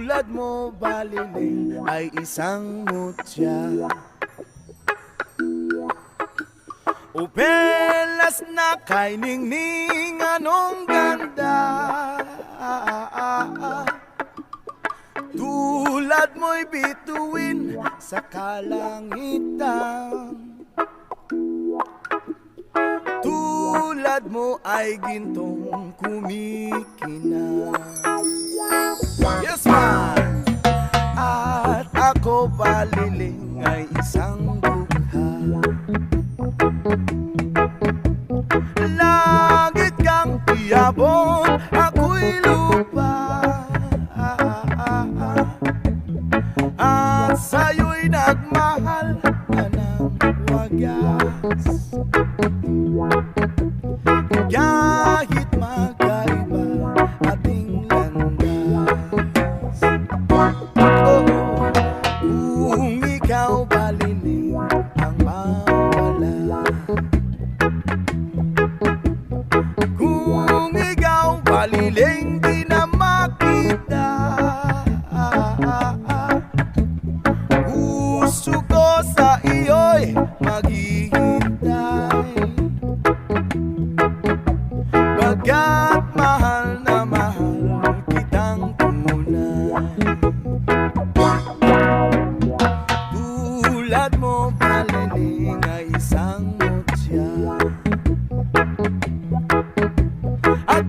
Tulad mo baliling ay isang mutya. Upelas na kay ningning anong ganda. Tulad mo'y bituin sa kalangitan. Tulad mo ay gintong kumikinang. Yes man! At ako baliling ay isang dugha. Langit kang tiyabon, ako'y lupa. At sa'yo'y nagmahal ka ng wagas. Kahit magkaiba ating landas. Oh, kung ikaw baliling ang mawala. Kung ikaw baliling di na makita. Puso ko sa iyo'y maghihintay. Bagat mahal na mahal kitang tunay. Tulad mo baliling ay isang mutya. At